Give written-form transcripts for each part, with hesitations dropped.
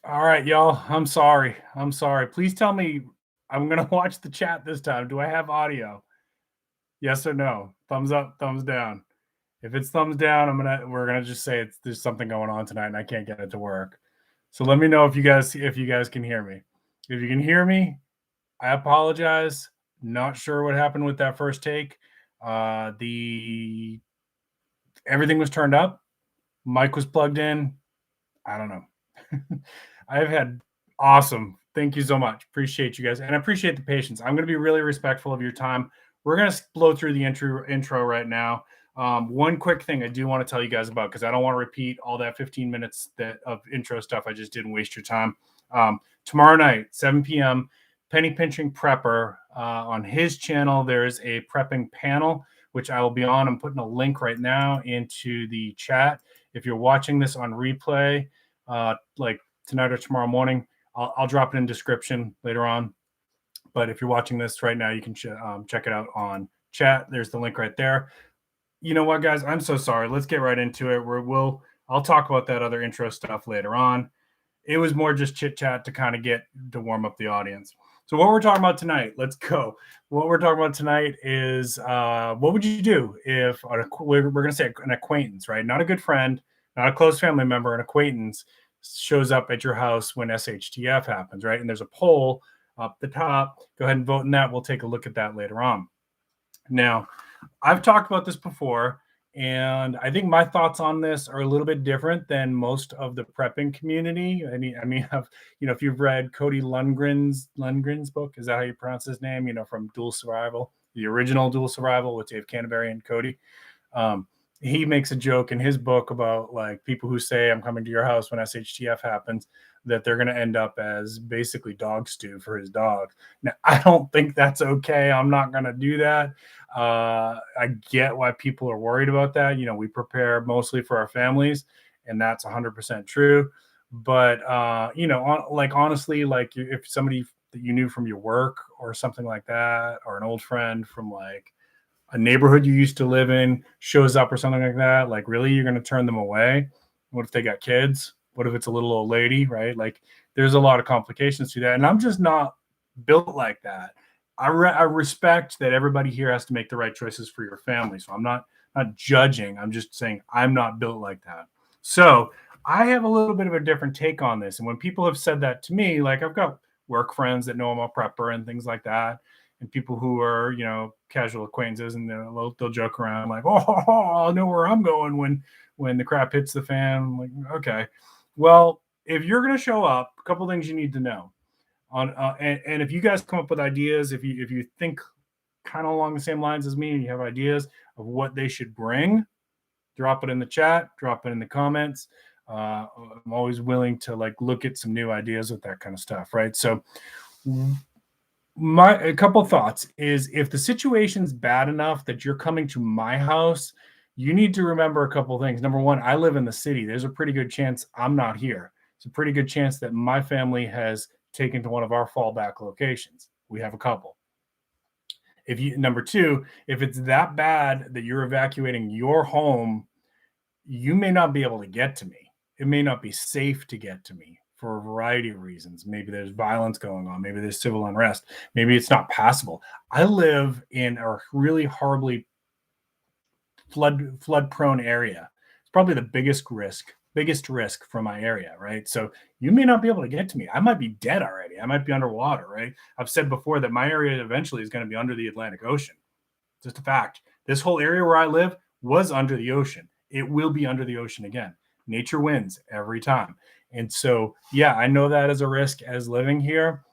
All right, y'all. I'm sorry. I'm sorry. Please tell me I'm gonna watch the chat this time. Do I have audio? Yes or no? Thumbs up, thumbs down. If it's thumbs down, we're gonna just say there's something going on tonight and I can't get it to work. So let me know if you guys can hear me. If you can hear me, I apologize. Not sure what happened with that first take. The Everything was turned up. Mic was plugged in. I don't know. I've had awesome. Thank you so much. Appreciate you guys. And I appreciate the patience. I'm going to be really respectful of your time. We're going to blow through the intro right now. One quick thing I do want to tell you guys about, because I don't want to repeat all that 15 minutes of intro stuff I just did and waste your time. Tomorrow night, 7 p.m., Penny Pinching Prepper, on his channel, there's a prepping panel, which I will be on. I'm putting a link right now into the chat. If you're watching this on replay, like tonight or tomorrow morning, I'll drop it in description later on. But if you're watching this right now, you can check it out on chat. There's the link right there. You know what, guys? I'm so sorry. Let's get right into it. I'll talk about that other intro stuff later on. It was more just chit chat to kind of get to warm up the audience. So what we're talking about tonight, let's go. What we're talking about tonight is what would you do if we're going to say an acquaintance, right? Not a good friend, not a close family member, an acquaintance shows up at your house when SHTF happens, right? And there's a poll up the top. Go ahead and vote in that. We'll take a look at that later on. Now, I've talked about this before, and I think my thoughts on this are a little bit different than most of the prepping community. If you've read Cody Lundgren's book, is that how you pronounce his name? From Dual Survival, the original Dual Survival with Dave Canterbury and Cody. He makes a joke in his book about like people who say I'm coming to your house when SHTF happens, that they're going to end up as basically dog stew for his dog. Now, I don't think that's okay. I'm not going to do that. I get why people are worried about that. We prepare mostly for our families, and that's 100% true. But, honestly, like if somebody that you knew from your work or something like that, or an old friend from like a neighborhood you used to live in shows up or something like that, like really you're going to turn them away? What if they got kids? What if it's a little old lady, right? Like there's a lot of complications to that. And I'm just not built like that. I respect that everybody here has to make the right choices for your family. So I'm not judging. I'm just saying I'm not built like that. So I have a little bit of a different take on this. And when people have said that to me, like I've got work friends that know I'm a prepper and things like that, and people who are, casual acquaintances, and they'll joke around like, oh, I'll know where I'm going when the crap hits the fan. I'm like, okay, well, if you're going to show up, a couple things you need to know. And if you guys come up with ideas, if you think kind of along the same lines as me and you have ideas of what they should bring, drop it in the chat, drop it in the comments. I'm always willing to like look at some new ideas with that kind of stuff, right? So a couple thoughts is, if the situation's bad enough that you're coming to my house, you need to remember a couple things. Number one, I live in the city. There's a pretty good chance I'm not here. It's a pretty good chance that my family has taken to one of our fallback locations. We have a couple. Number two, if it's that bad that you're evacuating your home, you may not be able to get to me. It may not be safe to get to me for a variety of reasons. Maybe there's violence going on. Maybe there's civil unrest. Maybe it's not passable. I live in a really horribly flood prone area. It's probably the biggest risk for my area, right? So you may not be able to get to me. I might be dead already. I might be underwater, right? I've said before that my area eventually is going to be under the Atlantic Ocean. Just a fact. This whole area where I live was under the ocean. It will be under the ocean again. Nature wins every time. And so, yeah, I know that as a risk as living here.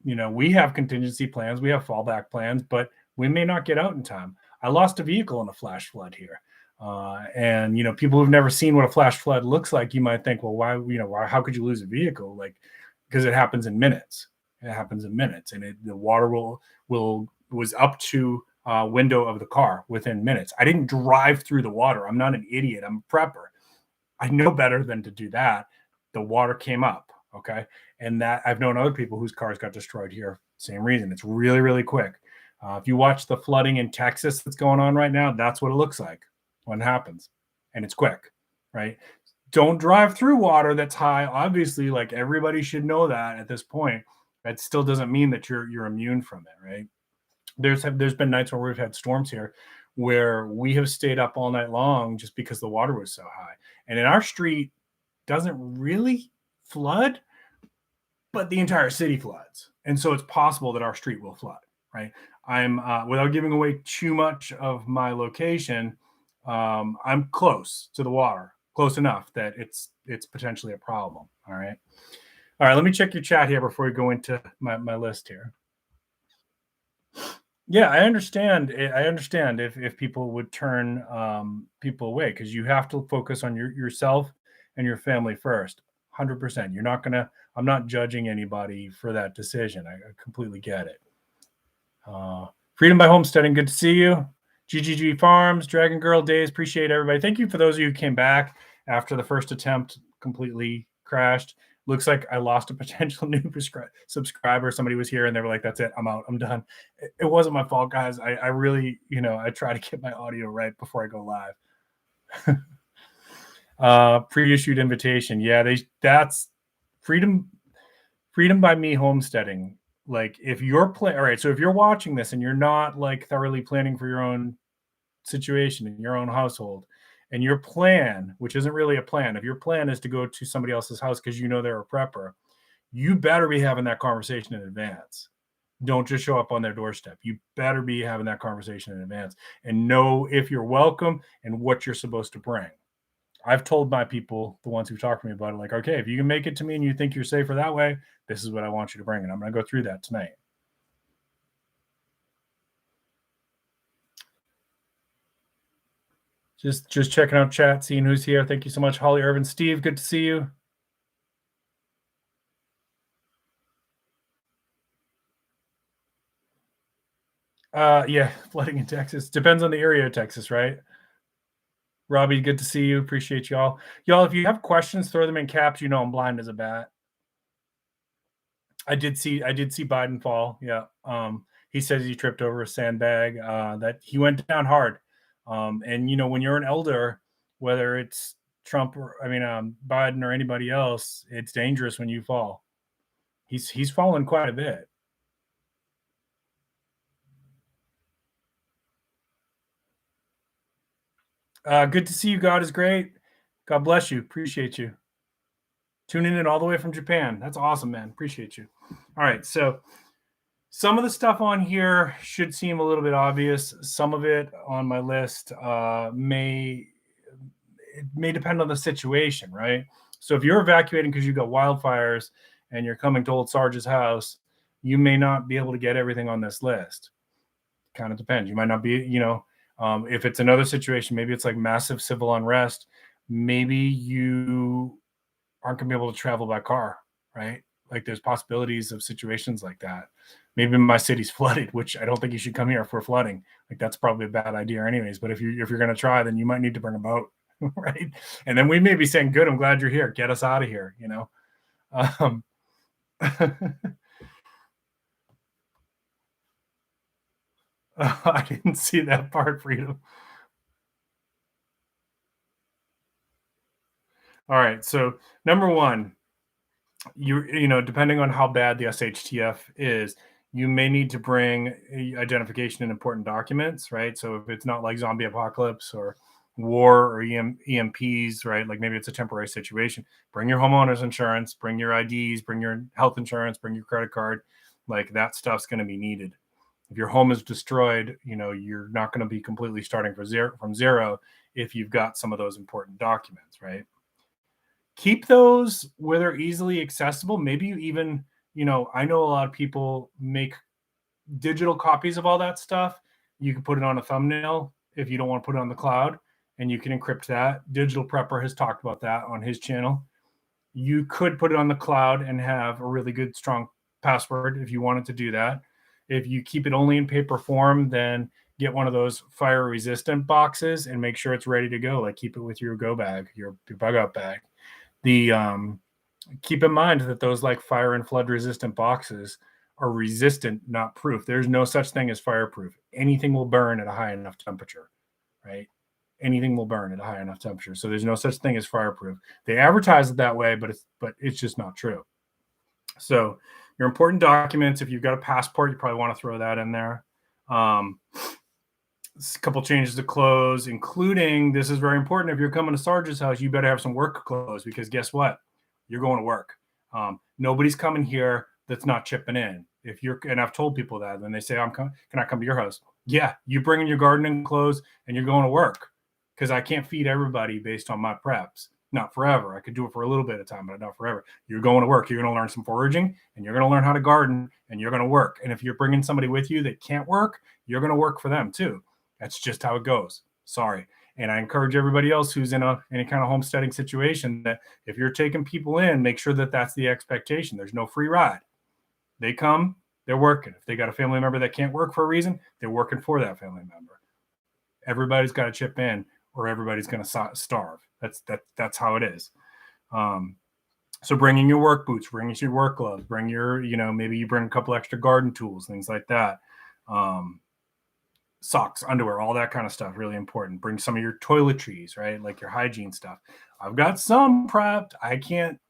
We have contingency plans, we have fallback plans, but we may not get out in time. I lost a vehicle in a flash flood here. And people who've never seen what a flash flood looks like, you might think, well, why, how could you lose a vehicle? Like, because it happens in minutes. It happens in minutes, and the water was up to window of the car within minutes. I didn't drive through the water. I'm not an idiot. I'm a prepper. I know better than to do that. The water came up. Okay. And that I've known other people whose cars got destroyed here. Same reason. It's really, really quick. If you watch the flooding in Texas that's going on right now, that's what it looks like when it happens. And it's quick, right? Don't drive through water that's high. Obviously, like everybody should know that at this point. That still doesn't mean that you're immune from it, right? There's been nights where we've had storms here where we have stayed up all night long just because the water was so high. And in our street doesn't really flood, but the entire city floods. And so it's possible that our street will flood, right? I'm without giving away too much of my location, I'm close to the water, close enough that it's potentially a problem. All right, let me check your chat here before we go into my list here. Yeah, I understand. I understand if people would turn people away, because you have to focus on yourself and your family first. 100%. You're not gonna. I'm not judging anybody for that decision. I completely get it. Freedom by Homesteading. Good to see you. GGG Farms, Dragon Girl Days. Appreciate everybody. Thank you for those of you who came back after the first attempt completely crashed. Looks like I lost a potential new subscriber. Somebody was here and they were like, that's it. I'm out. I'm done. It wasn't my fault, guys. I really, I try to get my audio right before I go live. Pre-issued invitation. Yeah, that's freedom by me homesteading. Like if you're all right, so if you're watching this and you're not like thoroughly planning for your own situation in your own household, and your plan, which isn't really a plan, if your plan is to go to somebody else's house because they're a prepper, you better be having that conversation in advance. Don't just show up on their doorstep. You better be having that conversation in advance and know if you're welcome and what you're supposed to bring. I've told my people, the ones who talk to me about it, like, okay, if you can make it to me and you think you're safer that way, this is what I want you to bring. And I'm going to go through that tonight. Just checking out chat, seeing who's here. Thank you so much, Holly, Irvin, Steve. Good to see you. Yeah, flooding in Texas. Depends on the area of Texas, right? Robbie, good to see you. Appreciate y'all. Y'all, if you have questions, throw them in caps. I'm blind as a bat. I did see Biden fall. Yeah. He says he tripped over a sandbag. That he went down hard. And when you're an elder, whether it's Trump or Biden or anybody else, it's dangerous when you fall. He's fallen quite a bit. Good to see you. God is great. God bless you. Appreciate you. Tuning in all the way from Japan. That's awesome, man. Appreciate you. All right. So some of the stuff on here should seem a little bit obvious. Some of it on my list may depend on the situation, right? So if you're evacuating because you've got wildfires and you're coming to Old Sarge's house, you may not be able to get everything on this list. Kind of depends. You might not be, if it's another situation, maybe it's like massive civil unrest, maybe you aren't going to be able to travel by car, right? Like there's possibilities of situations like that. Maybe my city's flooded, which I don't think you should come here for flooding. Like that's probably a bad idea anyways. But if you're going to try, then you might need to bring a boat, right? And then we may be saying, good, I'm glad you're here. Get us out of here, I didn't see that part, Freedom. All right. So number one, depending on how bad the SHTF is, you may need to bring identification and important documents, right? So if it's not like zombie apocalypse or war or EMPs, right? Like maybe it's a temporary situation. Bring your homeowner's insurance, bring your IDs, bring your health insurance, bring your credit card. Like that stuff's going to be needed. If your home is destroyed, you're not going to be completely starting from zero if you've got some of those important documents, right? Keep those where they're easily accessible. Maybe you even, I know a lot of people make digital copies of all that stuff. You can put it on a thumbnail if you don't want to put it on the cloud, and you can encrypt that. Digital Prepper has talked about that on his channel. You could put it on the cloud and have a really good, strong password if you wanted to do that. If you keep it only in paper form, then get one of those fire resistant boxes and make sure it's ready to go. Like keep it with your go bag, your bug out bag. Keep in mind that those like fire and flood resistant boxes are resistant, not proof. There's no such thing as fireproof. Anything will burn at a high enough temperature, right? anything will burn at a high enough temperature. So there's no such thing as fireproof. They advertise it that way, but it's just not true. So your important documents, if you've got a passport, you probably want to throw that in there. A couple changes to clothes, including, this is very important, if you're coming to Sarge's house, you better have some work clothes, because guess what? You're going to work. Nobody's coming here that's not chipping in. If you're, and I've told people that, and they say, can I come to your house? Yeah, you bring in your gardening clothes and you're going to work, because I can't feed everybody based on my preps. Not forever. I could do it for a little bit of time, but not forever. You're going to work. You're going to learn some foraging, and you're going to learn how to garden, and you're going to work. And if you're bringing somebody with you that can't work, you're going to work for them too. That's just how it goes. Sorry. And I encourage everybody else who's in any kind of homesteading situation that if you're taking people in, make sure that that's the expectation. There's no free ride. They come, they're working. If they got a family member that can't work for a reason, they're working for that family member. Everybody's got to chip in, or everybody's going to starve. That's how it is. So bringing your work boots, bringing your work gloves, bring your, maybe you bring a couple extra garden tools, things like that. Socks, underwear, all that kind of stuff, really important. Bring some of your toiletries, right? Like your hygiene stuff. I've got some prepped.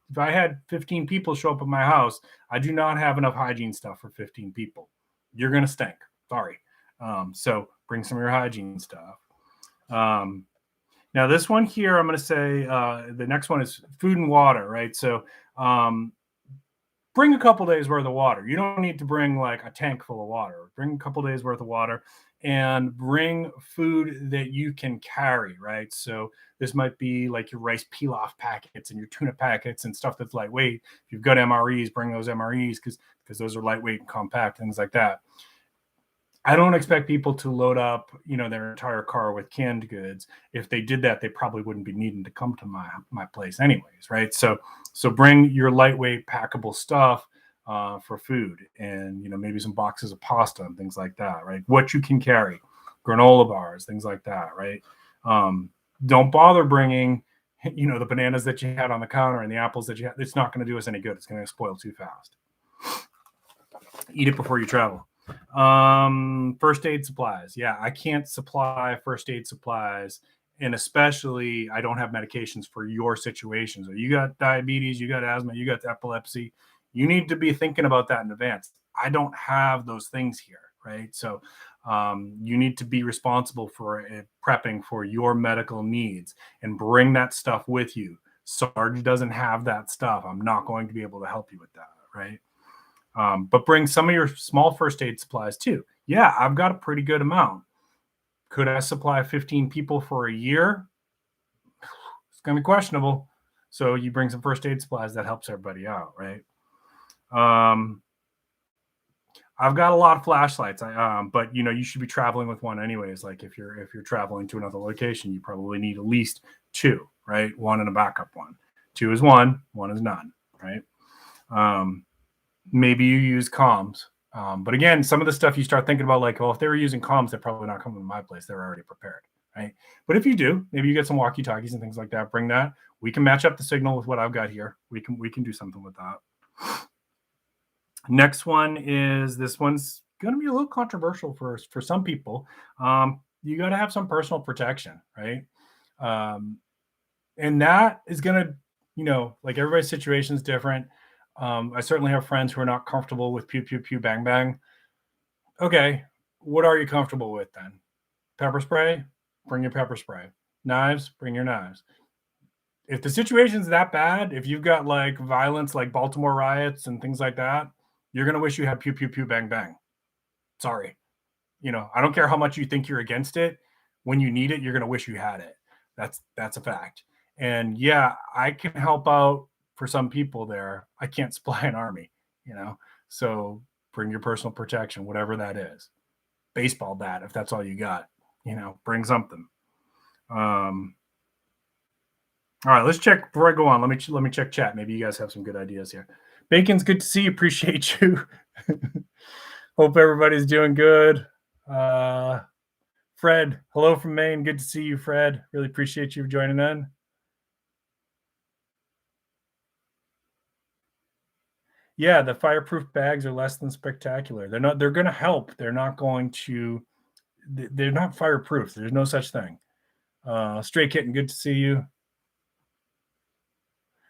If I had 15 people show up at my house, I do not have enough hygiene stuff for 15 people. You're going to stink. Sorry. So bring some of your hygiene stuff. Now this one here, I'm going to say, the next one is food and water, right? So bring a couple days worth of water. You don't need to bring like a tank full of water. Bring a couple days worth of water, and bring food that you can carry, right? So this might be like your rice pilaf packets and your tuna packets and stuff that's lightweight. If you've got MREs, bring those MREs, because those are lightweight and compact, things like that. I don't expect people to load up, their entire car with canned goods. If they did that, they probably wouldn't be needing to come to my place anyways, right? So bring your lightweight packable stuff for food, and maybe some boxes of pasta and things like that, right? What you can carry, granola bars, things like that, right? Don't bother bringing, the bananas that you had on the counter and the apples that you had. It's not going to do us any good. It's going to spoil too fast. Eat it before you travel. First aid supplies. Yeah, I can't supply first aid supplies, and especially I don't have medications for your situation. So you got diabetes, you got asthma, you got epilepsy. You need to be thinking about that in advance. I don't have those things here, right? So you need to be responsible for prepping for your medical needs, and bring that stuff with you. Sarge doesn't have that stuff. I'm not going to be able to help you with that, right? But bring some of your small first aid supplies too. Yeah, I've got a pretty good amount. Could I supply 15 people for a year? It's going to be questionable. So you bring some first aid supplies, that helps everybody out, right? I've got a lot of flashlights, but you should be traveling with one anyways. Like if you're traveling to another location, you probably need at least two, right? One and a backup one. Two is one is none, right? Maybe you use comms. But again, some of the stuff you start thinking about, like, well, if they were using comms, they're probably not coming to my place. They're already prepared, right? But if you do, maybe you get some walkie-talkies and things like that. Bring that. We can match up the signal with what I've got here. We can do something with that. Next one is, this one's going to be a little controversial for some people. You got to have some personal protection, right? And that is going to, like, everybody's situation is different. I certainly have friends who are not comfortable with pew, pew, pew, bang, bang. Okay, what are you comfortable with then? Pepper spray? Bring your pepper spray. Knives? Bring your knives. If the situation's that bad, if you've got like violence, like Baltimore riots and things like that, you're going to wish you had pew, pew, pew, bang, bang. Sorry. I don't care how much you think you're against it. When you need it, you're going to wish you had it. That's a fact. And yeah, I can help out for some people there. I can't supply an army, so bring your personal protection, whatever that is. Baseball bat, if that's all you got, bring something. All right, let's check before I go on. Let me check chat. Maybe you guys have some good ideas here. Bacon's, good to see you. Appreciate you. Hope everybody's doing good. Fred, hello from Maine. Good to see you, Fred. Really appreciate you joining in. Yeah, the fireproof bags are less than spectacular. They're going to help. They're not fireproof. There's no such thing. Stray Kitten, good to see you.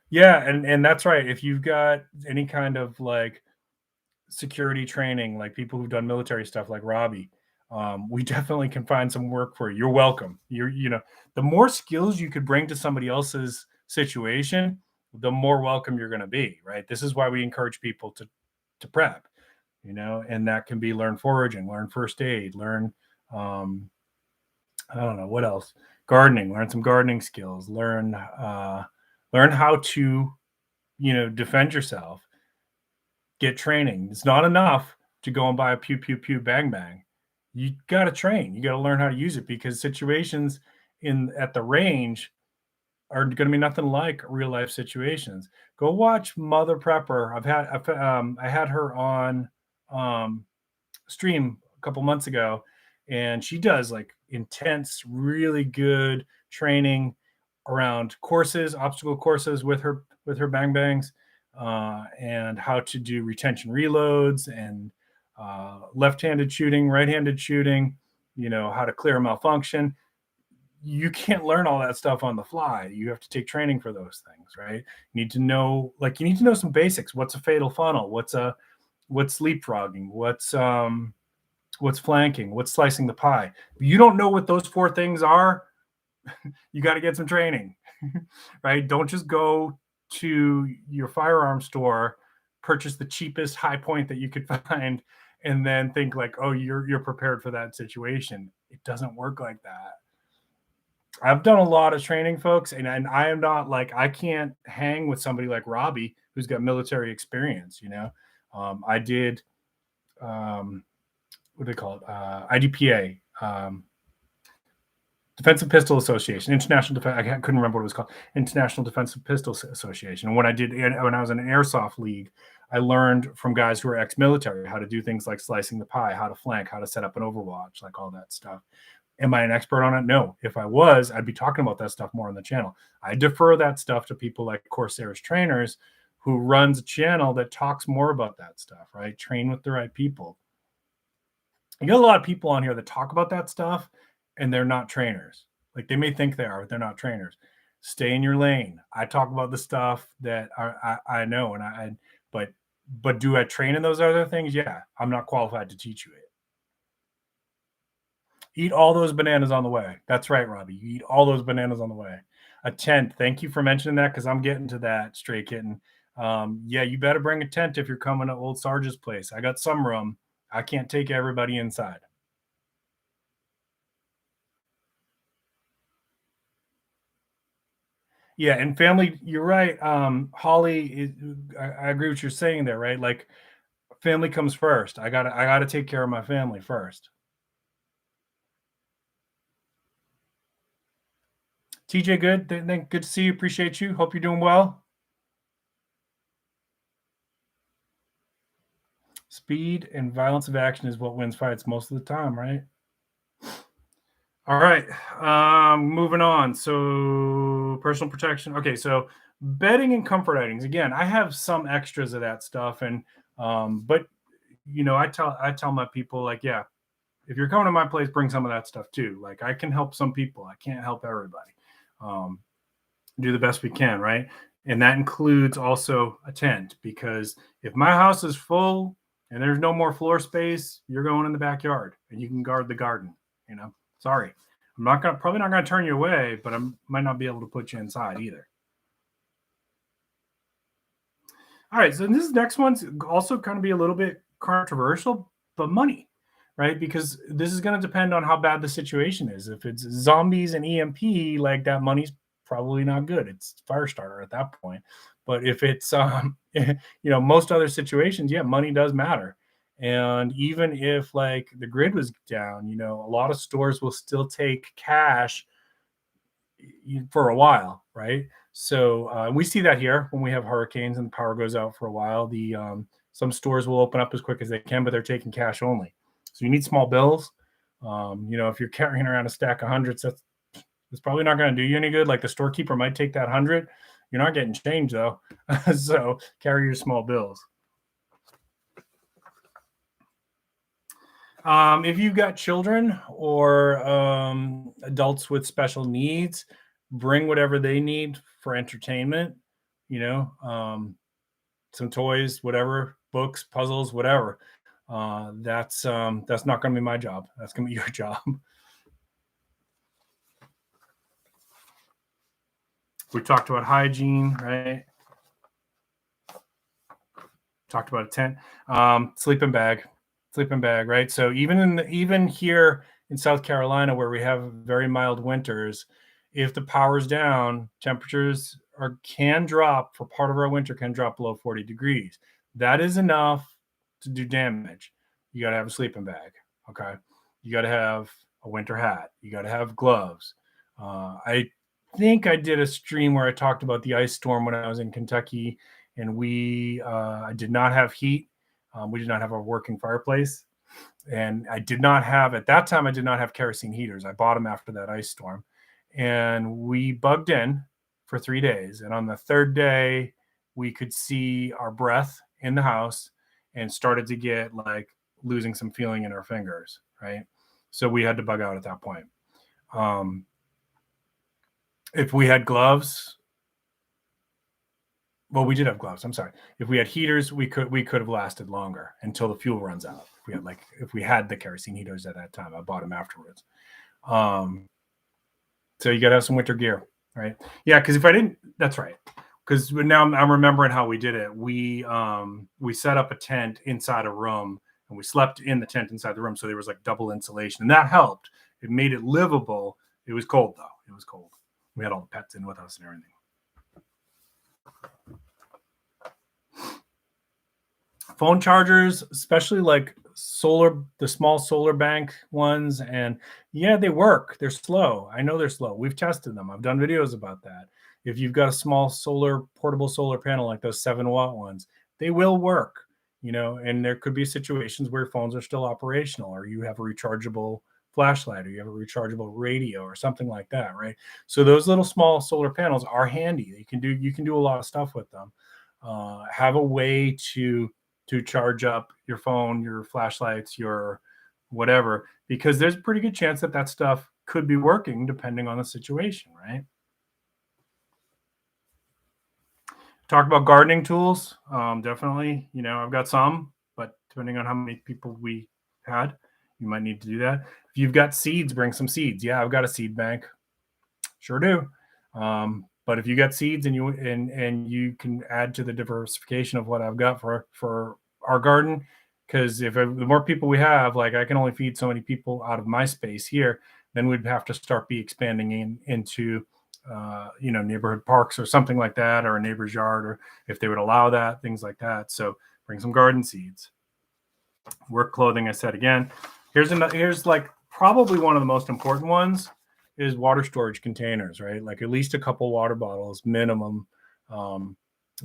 Yeah, and that's right. If you've got any kind of like security training, like people who've done military stuff, like Robbie, we definitely can find some work for you. You're welcome. The more skills you could bring to somebody else's situation, the more welcome you're going to be. Right. This is why we encourage people to prep. And that can be learn foraging, learn first aid, learn I don't know what else, gardening, learn some gardening skills, learn how to defend yourself, get training. It's not enough to go and buy a pew pew pew bang bang. You got to train. You got to learn how to use it, because situations at the range are going to be nothing like real life situations. Go watch Mother Prepper. I had her on stream a couple months ago, and she does like intense, really good training around courses, obstacle courses with her bang bangs, and how to do retention reloads and left-handed shooting, right-handed shooting, how to clear a malfunction. You can't learn all that stuff on the fly. You have to take training for those things, right? You need to know some basics. What's a fatal funnel? What's leapfrogging? What's flanking? What's slicing the pie? If you don't know what those 4 things are, you got to get some training, right? Don't just go to your firearm store, purchase the cheapest high point that you could find, and then think like, oh, you're prepared for that situation. It doesn't work like that. I've done a lot of training, folks, and I am not like, I can't hang with somebody like Robbie who's got military experience. I did what do they call it? IDPA, Defensive Pistol Association, International Defense. I couldn't remember what it was called. International Defensive Pistol Association. And when I was in an airsoft league, I learned from guys who are ex-military how to do things like slicing the pie, how to flank, how to set up an overwatch, like all that stuff. Am I an expert on it? No. If I was, I'd be talking about that stuff more on the channel. I defer that stuff to people like Corsair's Trainers, who runs a channel that talks more about that stuff, right? Train with the right people. You got a lot of people on here that talk about that stuff, and they're not trainers. Like, they may think they are, but they're not trainers. Stay in your lane. I talk about the stuff that I know, but do I train in those other things? Yeah, I'm not qualified to teach you it. Eat all those bananas on the way. That's right, Robbie. You eat all those bananas on the way. A tent. Thank you for mentioning that, because I'm getting to that, Stray Kitten. Yeah, you better bring a tent if you're coming to Old Sarge's place. I got some room. I can't take everybody inside. Yeah, and family, you're right. Holly, I agree with what you're saying there, right? Like, family comes first. I gotta take care of my family first. TJ, good. Good to see you. Appreciate you. Hope you're doing well. Speed and violence of action is what wins fights most of the time, right? All right. Moving on. So, personal protection. Okay, so bedding and comfort items. Again, I have some extras of that stuff, and but I tell my people, like, yeah, if you're coming to my place, bring some of that stuff too. Like, I can help some people. I can't help everybody. Do the best we can, right? And that includes also a tent, because if my house is full and there's no more floor space, you're going in the backyard and you can guard the garden. Sorry, probably not gonna turn you away, but I might not be able to put you inside either. All right, so this next one's also kind of be a little bit controversial, but money, right? Because this is going to depend on how bad the situation is. If it's zombies and EMP, like, that money's probably not good. It's fire starter at that point. But if it's most other situations, yeah, money does matter. And even if like the grid was down, a lot of stores will still take cash for a while, right? So we see that here when we have hurricanes and the power goes out for a while. Some stores will open up as quick as they can, but they're taking cash only. So you need small bills. If you're carrying around a stack of hundreds, that's probably not going to do you any good. Like, the storekeeper might take that 100. You're not getting change though. So carry your small bills. If you've got children or adults with special needs, bring whatever they need for entertainment, some toys, whatever, books, puzzles, whatever. That's not going to be my job. That's going to be your job. We talked about hygiene, right? Talked about a tent, sleeping bag, right? So even here in South Carolina, where we have very mild winters, if the power's down, temperatures can drop for part of our winter, can drop below 40 degrees. That is enough to do damage. You got to have a sleeping bag. Okay. You got to have a winter hat. You got to have gloves. I think I did a stream where I talked about the ice storm when I was in Kentucky, and I did not have heat. We did not have a working fireplace. And at that time, I did not have kerosene heaters. I bought them after that ice storm. And we bugged in for 3 days. And on the third day, we could see our breath in the house and started to get like losing some feeling in our fingers, right? So we had to bug out at that point. If we had gloves, well, we did have gloves. I'm sorry. If we had heaters, we could have lasted longer until the fuel runs out. If we had the kerosene heaters at that time, I bought them afterwards. So you got to have some winter gear, right? Yeah, because if I didn't, that's right. Because now I'm remembering how we did it. We set up a tent inside a room, and we slept in the tent inside the room, so there was like double insulation, and that helped. It made it livable. It was cold though. It was cold. We had all the pets in with us and everything. Phone chargers, especially like the small solar bank ones, and yeah, they work. They're slow. I know they're slow. We've tested them. I've done videos about that. If you've got a small portable solar panel like those 7-watt ones, they will work, and there could be situations where phones are still operational, or you have a rechargeable flashlight, or you have a rechargeable radio or something like that, right? So those little small solar panels are handy. You can do a lot of stuff with them. Have a way to charge up your phone, your flashlights, your whatever, because there's a pretty good chance that stuff could be working depending on the situation, right? Talk about gardening tools. Definitely, I've got some, but depending on how many people we had, you might need to do that. If you've got seeds, bring some seeds. Yeah, I've got a seed bank. Sure do. But if you got seeds and you can add to the diversification of what I've got for our garden, because the more people we have, like I can only feed so many people out of my space here, then we'd have to start expanding into neighborhood parks or something like that, or a neighbor's yard, or if they would allow that, things like that. So bring some garden seeds. Work clothing, I said again. Here's like probably one of the most important ones is water storage containers, right? Like at least a couple water bottles minimum.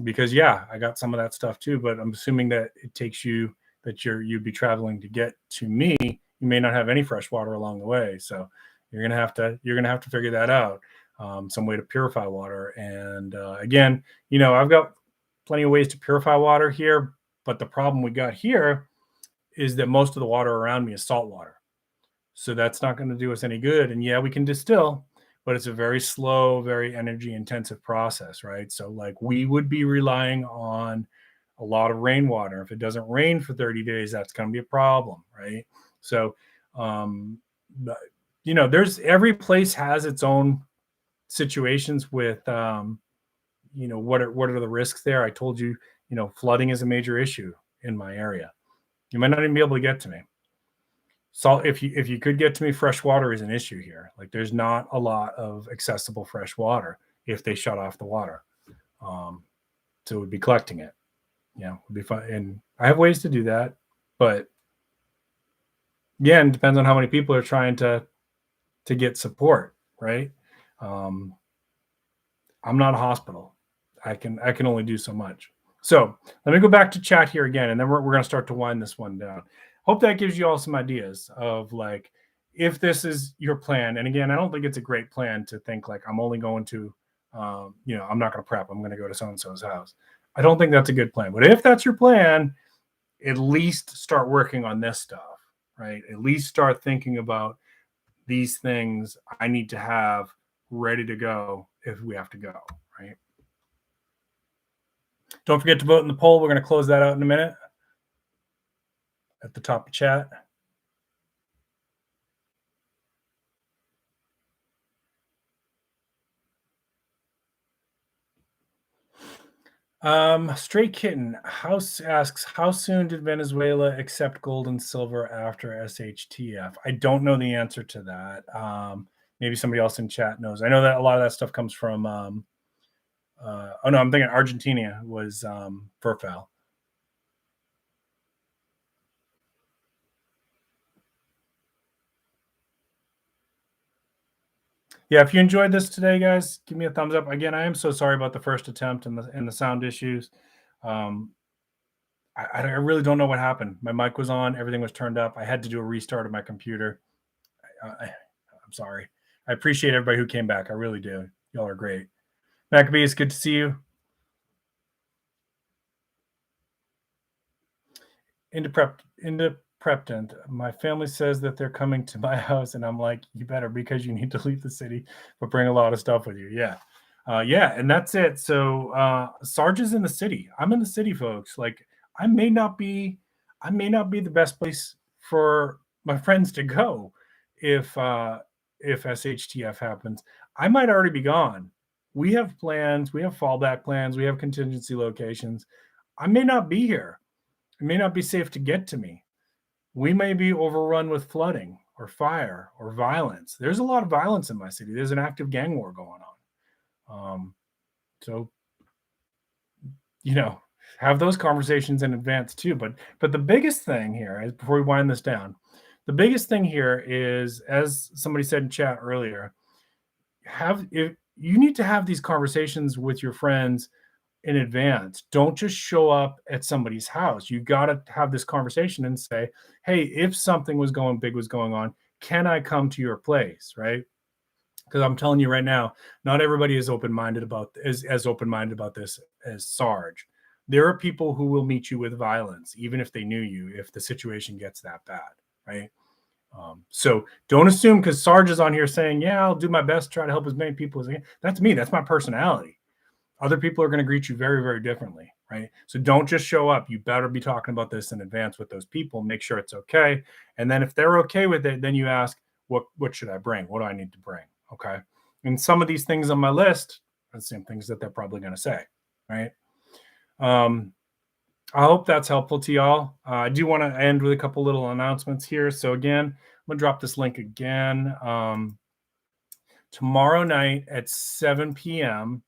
Because yeah, I got some of that stuff too, but I'm assuming that it takes you'd be traveling to get to me. You may not have any fresh water along the way. So you're gonna have to figure that out. Some way to purify water. And again, I've got plenty of ways to purify water here, but the problem we got here is that most of the water around me is salt water. So that's not going to do us any good. And yeah, we can distill, but it's a very slow, very energy intensive process, right? So like we would be relying on a lot of rainwater. If it doesn't rain for 30 days, that's going to be a problem, right? So, every place has its own situations with, what are the risks there? I told you, flooding is a major issue in my area. You might not even be able to get to me. So if you could get to me, fresh water is an issue here. Like there's not a lot of accessible fresh water if they shut off the water. So we'd be collecting it. Would be fun. And I have ways to do that, but yeah, and it depends on how many people are trying to get support, right? I'm not a hospital. I can only do so much. So let me go back to chat here again, and then we're going to start to wind this one down. Hope that gives you all some ideas of like, if this is your plan. And again, I don't think it's a great plan to think like I'm only going to, I'm not going to prep. I'm going to go to so-and-so's house. I don't think that's a good plan. But if that's your plan, at least start working on this stuff, right? At least start thinking about these things I need to have ready to go if we have to go, right? Don't forget to vote in the poll. We're going to close that out in a minute at the top of chat. Stray Kitten House asks, how soon did Venezuela accept gold and silver after SHTF? I don't know the answer to that. Maybe somebody else in chat knows. I know that a lot of that stuff comes from oh no, I'm thinking Argentina was FERFAL. Yeah, if you enjoyed this today, guys, give me a thumbs up. Again, I am so sorry about the first attempt and the sound issues. I really don't know what happened. My mic was on, everything was turned up. I had to do a restart of my computer. I'm sorry. I appreciate everybody who came back. I really do. Y'all are great. Maccabee, it's good to see you. Into Preptent. My family says that they're coming to my house, and I'm like, you better, because you need to leave the city, but bring a lot of stuff with you. Yeah. Yeah, and that's it. So Sarge is in the city. I'm in the city, folks. Like, I may not be the best place for my friends to go if SHTF happens. I might already be gone. We have plans, we have fallback plans, we have contingency locations. I may not be here. It may not be safe to get to me. We may be overrun with flooding or fire or violence. There's a lot of violence in my city. There's an active gang war going on. So, have those conversations in advance too. But the biggest thing here is, before we wind this down, the biggest thing here is, as somebody said in chat earlier, you need to have these conversations with your friends in advance. Don't just show up at somebody's house. You got to have this conversation and say, hey, if something was going on, can I come to your place, right? Because I'm telling you right now, not everybody is open-minded about as open-minded about this as Sarge. There are people who will meet you with violence, even if they knew you, if the situation gets that bad, right? So don't assume because Sarge is on here saying, yeah, I'll do my best to try to help as many people as I can. That's me. That's my personality. Other people are going to greet you very, very differently, right? So don't just show up. You better be talking about this in advance with those people. Make sure it's okay. And then if they're okay with it, then you ask, what should I bring? What do I need to bring? Okay. And some of these things on my list are the same things that they're probably going to say, right? I hope that's helpful to y'all. I do want to end with a couple little announcements here. So again, I'm going to drop this link again. Tomorrow night at 7 p.m.,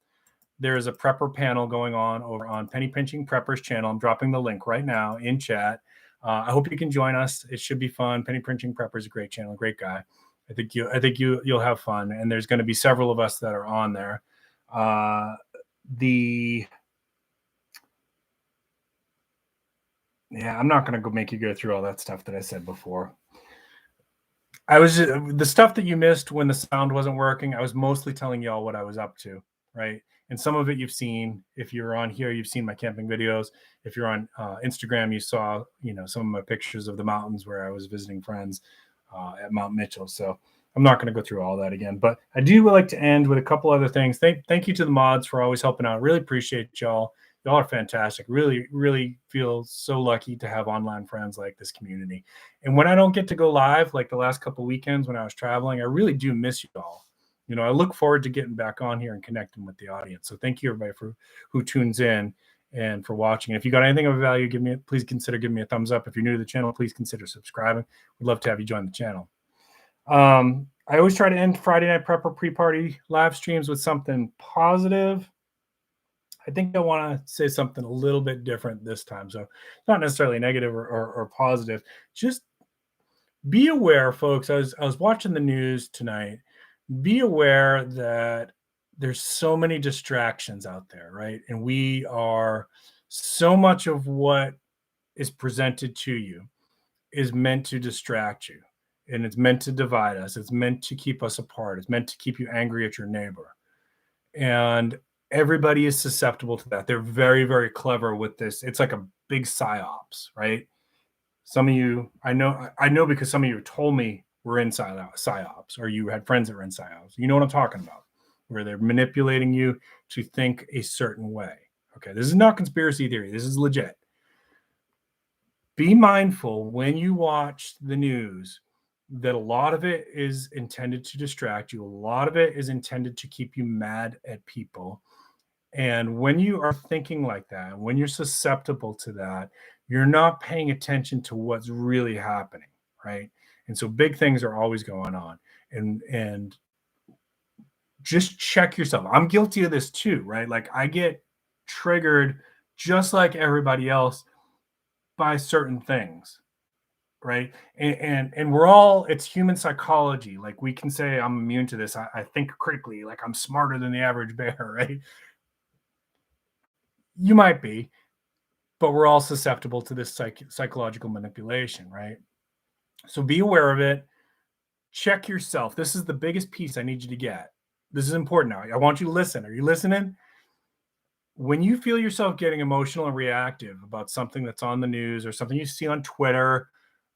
there is a prepper panel going on over on Penny Pinching Preppers channel. I'm dropping the link right now in chat. I hope you can join us. It should be fun. Penny Pinching Preppers is a great channel, great guy. I think you'll have fun. And there's going to be several of us that are on there. I'm not going to go make you go through all that stuff that I said before. The stuff that you missed when the sound wasn't working, I was mostly telling y'all what I was up to, right? And some of it you've seen. If you're on here, you've seen my camping videos. If you're on Instagram, you saw, some of my pictures of the mountains where I was visiting friends at Mount Mitchell. So I'm not going to go through all that again, but I do like to end with a couple other things. Thank you to the mods for always helping out. Really appreciate y'all. Y'all are fantastic. Really, really feel so lucky to have online friends like this community. And when I don't get to go live, like the last couple weekends when I was traveling, I really do miss you all. I look forward to getting back on here and connecting with the audience. So thank you everybody who tunes in and for watching. And if you got anything of value, please consider giving me a thumbs up. If you're new to the channel, please consider subscribing. We'd love to have you join the channel. I always try to end Friday Night Prepper pre-party live streams with something positive. I think I want to say something a little bit different this time. So not necessarily negative or positive. Just be aware, folks. I was watching the news tonight. Be aware that there's so many distractions out there, right? And we are, so much of what is presented to you is meant to distract you, and it's meant to divide us. It's meant to keep us apart. It's meant to keep you angry at your neighbor. And everybody is susceptible to that. They're very, very clever with this. It's like a big psyops, right? Some of you, I know because some of you told me were in psyops, or you had friends that were in psyops. You know what I'm talking about, where they're manipulating you to think a certain way. Okay, this is not conspiracy theory. This is legit. Be mindful when you watch the news that a lot of it is intended to distract you. A lot of it is intended to keep you mad at people. And when you are thinking like that, when you're susceptible to that, you're not paying attention to what's really happening, right? And so big things are always going on. And just check yourself. I'm guilty of this too, right? Like I get triggered just like everybody else by certain things, right? And we're all, it's human psychology. Like we can say I'm immune to this. I think critically, like I'm smarter than the average bear, right? You might be, but we're all susceptible to this psychological manipulation, right? So be aware of it. Check yourself. This is the biggest piece I need you to get. This is important now. I want you to listen. Are you listening? When you feel yourself getting emotional and reactive about something that's on the news or something you see on Twitter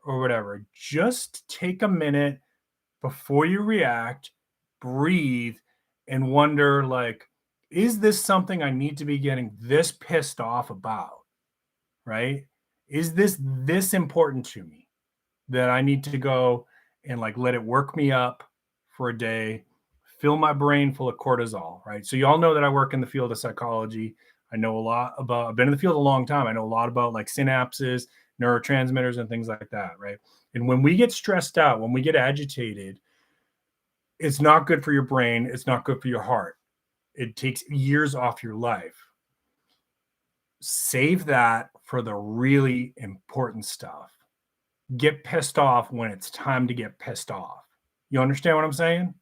or whatever, just take a minute before you react, breathe, and wonder, like, is this something I need to be getting this pissed off about? Right? Is this important to me that I need to go and like let it work me up for a day, fill my brain full of cortisol, right? So you all know that I work in the field of psychology. I know a lot about, I've been in the field a long time. I know a lot about like synapses, neurotransmitters, and things like that, right? And when we get stressed out, when we get agitated, it's not good for your brain. It's not good for your heart. It takes years off your life. Save that for the really important stuff. Get pissed off when it's time to get pissed off. You understand what I'm saying?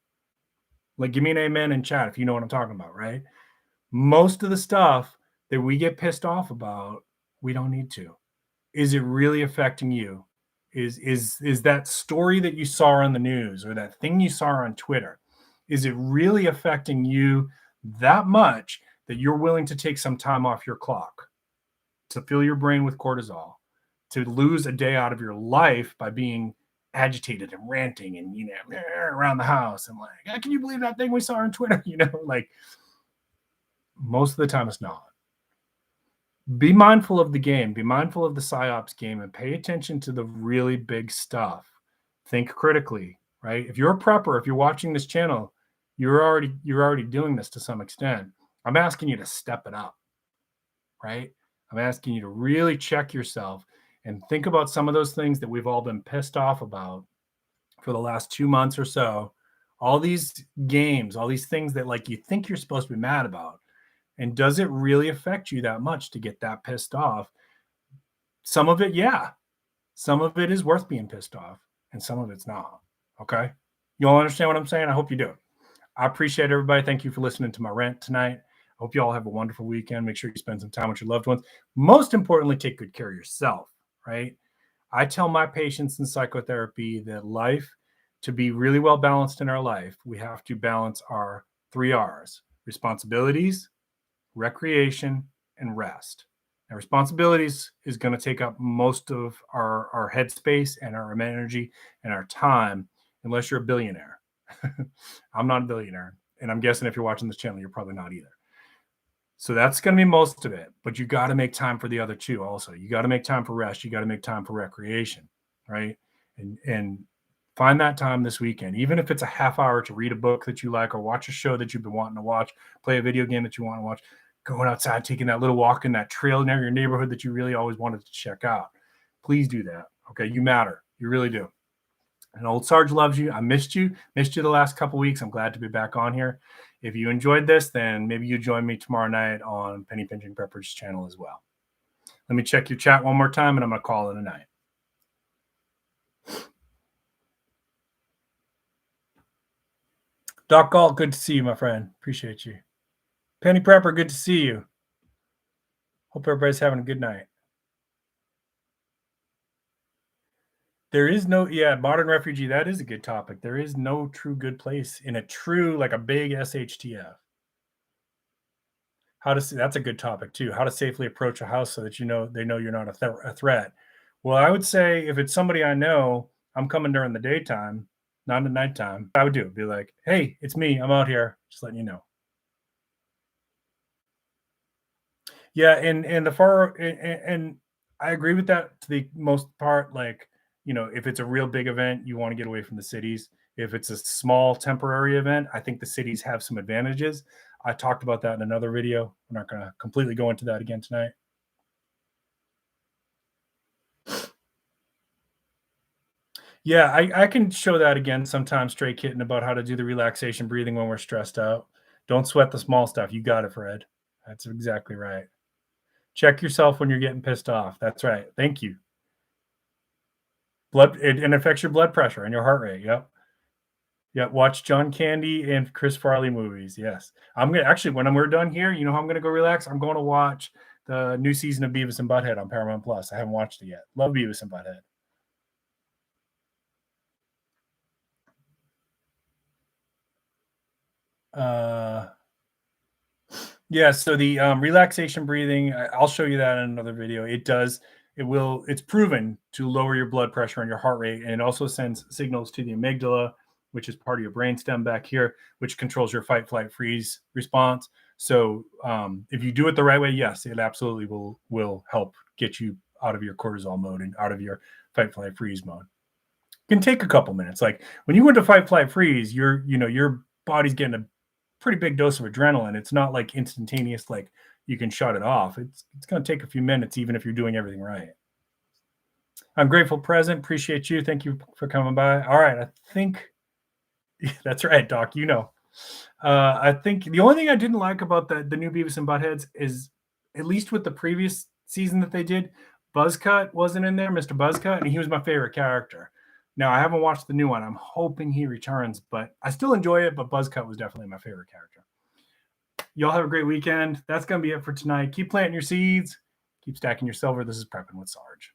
Like, give me an amen in chat if you know what I'm talking about, right? Most of the stuff that we get pissed off about, we don't need to. Is it really affecting you? Is that story that you saw on the news or that thing you saw on Twitter, is it really affecting you that much that you're willing to take some time off your clock to fill your brain with cortisol, to lose a day out of your life by being agitated and ranting and, you know, around the house and like, can you believe that thing we saw on Twitter? You know, like most of the time it's not. Be mindful of the game, be mindful of the psyops game, and pay attention to the really big stuff. Think critically, right? If you're a prepper, if you're watching this channel, you're already doing this to some extent. I'm asking you to step it up, right? I'm asking you to really check yourself and think about some of those things that we've all been pissed off about for the last 2 months or so. All these games, all these things that like you think you're supposed to be mad about. And does it really affect you that much to get that pissed off? Some of it, yeah. Some of it is worth being pissed off, and some of it's not. Okay? You all understand what I'm saying? I hope you do. I appreciate everybody. Thank you for listening to my rant tonight. I hope you all have a wonderful weekend. Make sure you spend some time with your loved ones. Most importantly, take good care of yourself, right? I tell my patients in psychotherapy that life, to be really well balanced in our life, we have to balance our 3 R's: responsibilities, recreation, and rest. Now, responsibilities is going to take up most of our headspace and our energy and our time, unless you're a billionaire. I'm not a billionaire. And I'm guessing if you're watching this channel, you're probably not either. So that's going to be most of it. But you got to make time for the other two also. You got to make time for rest. You got to make time for recreation, right? And find that time this weekend, even if it's a half hour to read a book that you like or watch a show that you've been wanting to watch, play a video game that you want to watch, going outside, taking that little walk in that trail near your neighborhood that you really always wanted to check out. Please do that. Okay. You matter. You really do. And old Sarge loves you. I missed you the last couple weeks. I'm glad to be back on here. If you enjoyed this, then maybe you join me tomorrow night on Penny Pinching Preppers channel as well. Let me check your chat one more time and I'm going to call it a night. Doc Galt, good to see you, my friend. Appreciate you. Penny Prepper, good to see you. Hope everybody's having a good night. There is no, modern refugee. That is a good topic. There is no true good place in a true, like a big SHTF. That's a good topic too. How to safely approach a house so that they know you're not a threat Well, I would say if it's somebody I know, I'm coming during the daytime, not at nighttime. I would do be like, hey, it's me. I'm out here. Just letting you know. Yeah, and the far and I agree with that to the most part. Like, if it's a real big event, you want to get away from the cities. If it's a small temporary event, I think the cities have some advantages. I talked about that in another video. We're not going to completely go into that again tonight. Yeah, I can show that again sometime, Stray Kitten, about how to do the relaxation breathing when we're stressed out. Don't sweat the small stuff. You got it, Fred. That's exactly right. Check yourself when you're getting pissed off. That's right. Thank you. It affects your blood pressure and your heart rate. Yep. Yeah, watch John Candy and Chris Farley movies. Yes. I'm gonna actually when we're done here, you know how I'm gonna go relax? I'm going to watch the new season of Beavis and Butthead on Paramount Plus. I haven't watched it yet. Love Beavis and Butthead. Yeah, so the relaxation breathing, I'll show you that in another video. It's proven to lower your blood pressure and your heart rate, and it also sends signals to the amygdala, which is part of your brainstem back here, which controls your fight, flight, freeze response. So if you do it the right way, yes, it absolutely will help get you out of your cortisol mode and out of your fight, flight, freeze mode. It can take a couple minutes. Like when you go into fight, flight, freeze, your body's getting a pretty big dose of adrenaline. It's not like instantaneous, like you can shut it off. It's going to take a few minutes, even if you're doing everything right. I'm grateful present. Appreciate you. Thank you for coming by. All right. I think that's right, Doc. I think the only thing I didn't like about the new Beavis and Buttheads is, at least with the previous season that they did, Buzzcut wasn't in there, Mr. Buzzcut, and he was my favorite character. Now, I haven't watched the new one. I'm hoping he returns, but I still enjoy it, but Buzzcut was definitely my favorite character. Y'all have a great weekend. That's going to be it for tonight. Keep planting your seeds. Keep stacking your silver. This is Prepping with Sarge.